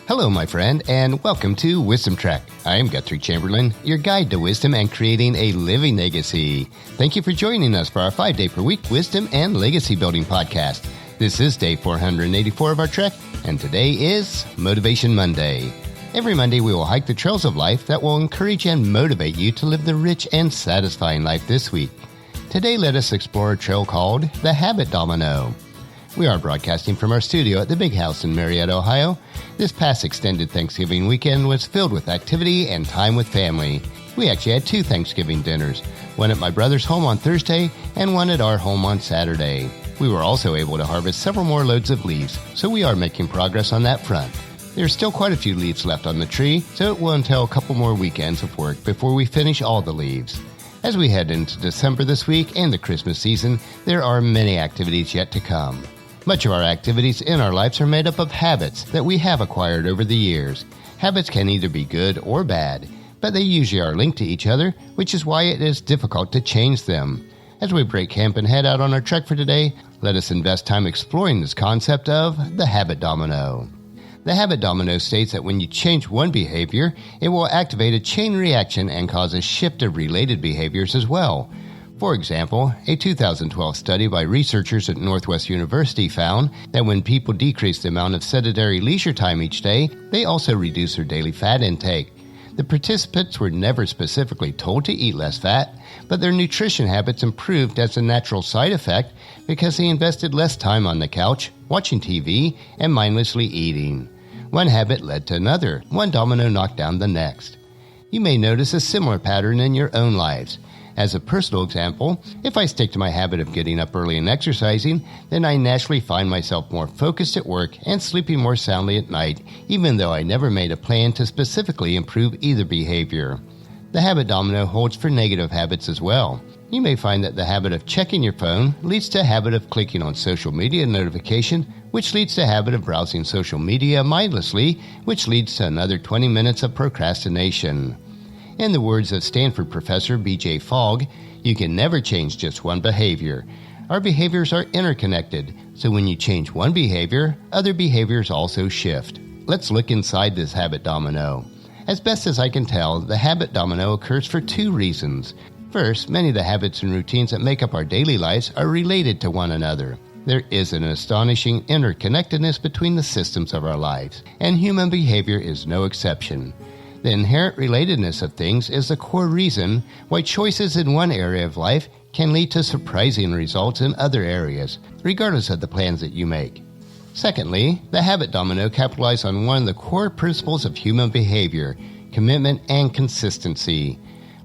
Hello, my friend, and welcome to Wisdom Trek. I am Guthrie Chamberlain, your guide to wisdom and creating a living legacy. Thank you for joining us for our 5-day-per-week wisdom and legacy building podcast. This is day 484 of our trek, and today is Motivation Monday. Every Monday, we will hike the trails of life that will encourage and motivate you to live the rich and satisfying life this week. Today, let us explore a trail called the Habit Domino. We are broadcasting from our studio at the Big House in Marietta, Ohio. This past extended Thanksgiving weekend was filled with activity and time with family. We actually had 2 Thanksgiving dinners, one at my brother's home on Thursday and one at our home on Saturday. We were also able to harvest several more loads of leaves, so we are making progress on that front. There's still quite a few leaves left on the tree, so it will entail a couple more weekends of work before we finish all the leaves. As we head into December this week and the Christmas season, there are many activities yet to come. Much of our activities in our lives are made up of habits that we have acquired over the years. Habits can either be good or bad, but they usually are linked to each other, which is why it is difficult to change them. As we break camp and head out on our trek for today, let us invest time exploring this concept of the habit domino. The habit domino states that when you change one behavior, it will activate a chain reaction and cause a shift of related behaviors as well. For example, a 2012 study by researchers at Northwest University found that when people decrease the amount of sedentary leisure time each day, they also reduce their daily fat intake. The participants were never specifically told to eat less fat, but their nutrition habits improved as a natural side effect because they invested less time on the couch, watching TV, and mindlessly eating. One habit led to another. One domino knocked down the next. You may notice a similar pattern in your own lives. As a personal example, if I stick to my habit of getting up early and exercising, then I naturally find myself more focused at work and sleeping more soundly at night, even though I never made a plan to specifically improve either behavior. The habit domino holds for negative habits as well. You may find that the habit of checking your phone leads to a habit of clicking on social media notification, which leads to a habit of browsing social media mindlessly, which leads to another 20 minutes of procrastination. In the words of Stanford professor B.J. Fogg, you can never change just one behavior. Our behaviors are interconnected, so when you change one behavior, other behaviors also shift. Let's look inside this habit domino. As best as I can tell, the habit domino occurs for 2 reasons. First, many of the habits and routines that make up our daily lives are related to one another. There is an astonishing interconnectedness between the systems of our lives, and human behavior is no exception. The inherent relatedness of things is the core reason why choices in one area of life can lead to surprising results in other areas, regardless of the plans that you make. Secondly, the habit domino capitalizes on one of the core principles of human behavior, commitment and consistency.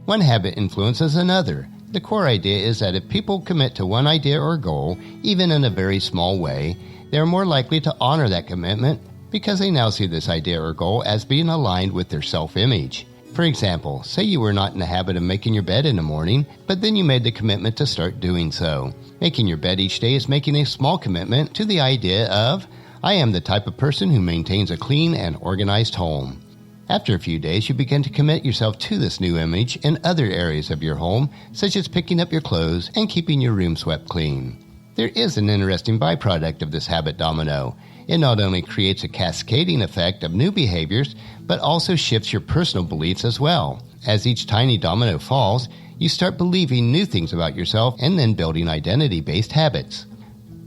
One habit influences another. The core idea is that if people commit to one idea or goal, even in a very small way, they are more likely to honor that commitment because they now see this idea or goal as being aligned with their self-image. For example, say you were not in the habit of making your bed in the morning, but then you made the commitment to start doing so. Making your bed each day is making a small commitment to the idea of, I am the type of person who maintains a clean and organized home. After a few days, you begin to commit yourself to this new image in other areas of your home, such as picking up your clothes and keeping your room swept clean. There is an interesting byproduct of this habit domino. It not only creates a cascading effect of new behaviors, but also shifts your personal beliefs as well. As each tiny domino falls, you start believing new things about yourself and then building identity-based habits.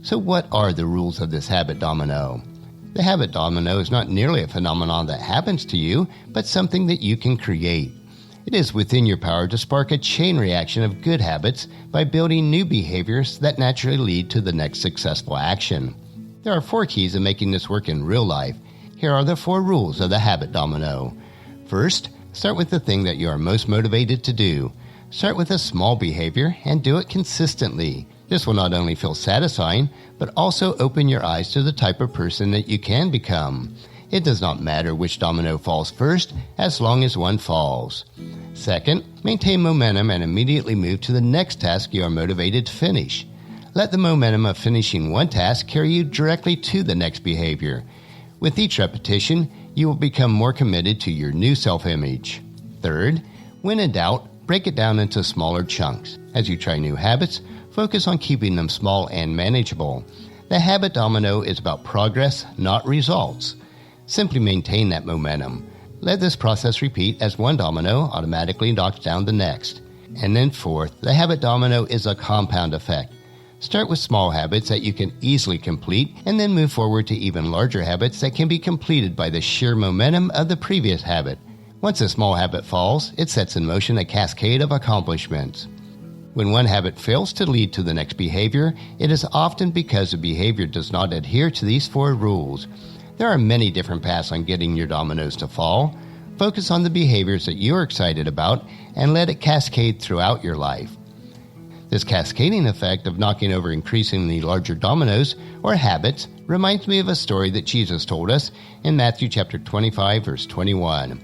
So what are the rules of this habit domino? The habit domino is not nearly a phenomenon that happens to you, but something that you can create. It is within your power to spark a chain reaction of good habits by building new behaviors that naturally lead to the next successful action. There are 4 keys to making this work in real life. Here are the 4 rules of the habit domino. First, start with the thing that you are most motivated to do. Start with a small behavior and do it consistently. This will not only feel satisfying, but also open your eyes to the type of person that you can become. It does not matter which domino falls first, as long as one falls. Second, maintain momentum and immediately move to the next task you are motivated to finish. Let the momentum of finishing one task carry you directly to the next behavior. With each repetition, you will become more committed to your new self-image. Third, when in doubt, break it down into smaller chunks. As you try new habits, focus on keeping them small and manageable. The habit domino is about progress, not results. Simply maintain that momentum. Let this process repeat as one domino automatically knocks down the next. And then fourth, the habit domino is a compound effect. Start with small habits that you can easily complete and then move forward to even larger habits that can be completed by the sheer momentum of the previous habit. Once a small habit falls, it sets in motion a cascade of accomplishments. When one habit fails to lead to the next behavior, it is often because the behavior does not adhere to these 4 rules. There are many different paths on getting your dominoes to fall. Focus on the behaviors that you're excited about and let it cascade throughout your life. This cascading effect of knocking over increasingly larger dominoes or habits reminds me of a story that Jesus told us in Matthew chapter 25, verse 21.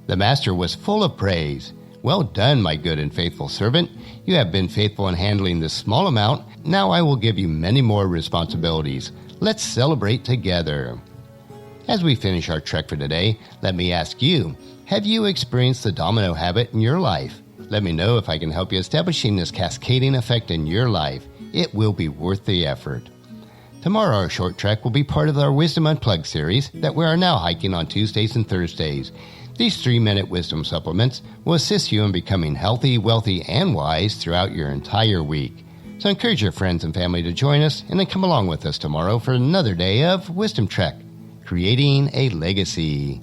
The master was full of praise. "Well done, my good and faithful servant. You have been faithful in handling this small amount. Now I will give you many more responsibilities. Let's celebrate together." As we finish our trek for today, let me ask you, have you experienced the domino habit in your life? Let me know if I can help you establishing this cascading effect in your life. It will be worth the effort. Tomorrow our short trek will be part of our Wisdom Unplugged series that we are now hiking on Tuesdays and Thursdays. These 3-minute wisdom supplements will assist you in becoming healthy, wealthy, and wise throughout your entire week. So encourage your friends and family to join us and then come along with us tomorrow for another day of Wisdom Trek, creating a legacy.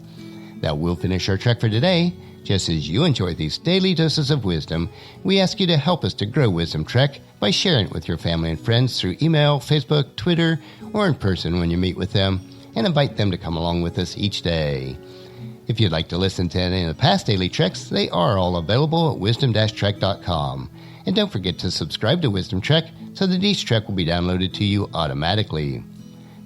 That will finish our trek for today. Just as you enjoy these daily doses of wisdom, we ask you to help us to grow Wisdom Trek by sharing it with your family and friends through email, Facebook, Twitter, or in person when you meet with them, and invite them to come along with us each day. If you'd like to listen to any of the past daily treks, they are all available at wisdom-trek.com. And don't forget to subscribe to Wisdom Trek so that each trek will be downloaded to you automatically.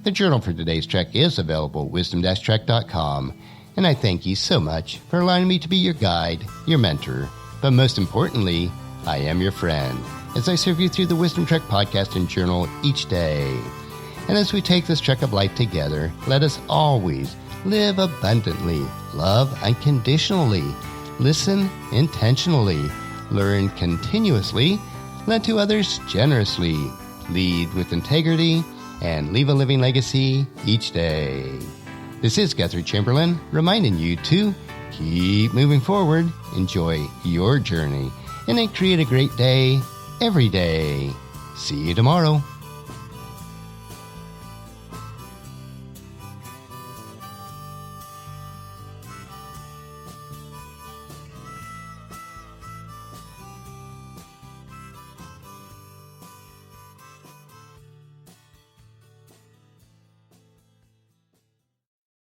The journal for today's trek is available at wisdom-trek.com. And I thank you so much for allowing me to be your guide, your mentor, but most importantly, I am your friend as I serve you through the Wisdom Trek podcast and journal each day. And as we take this trek of life together, let us always live abundantly, love unconditionally, listen intentionally, learn continuously, lend to others generously, lead with integrity, and leave a living legacy each day. This is Guthrie Chamberlain reminding you to keep moving forward, enjoy your journey, and then create a great day every day. See you tomorrow.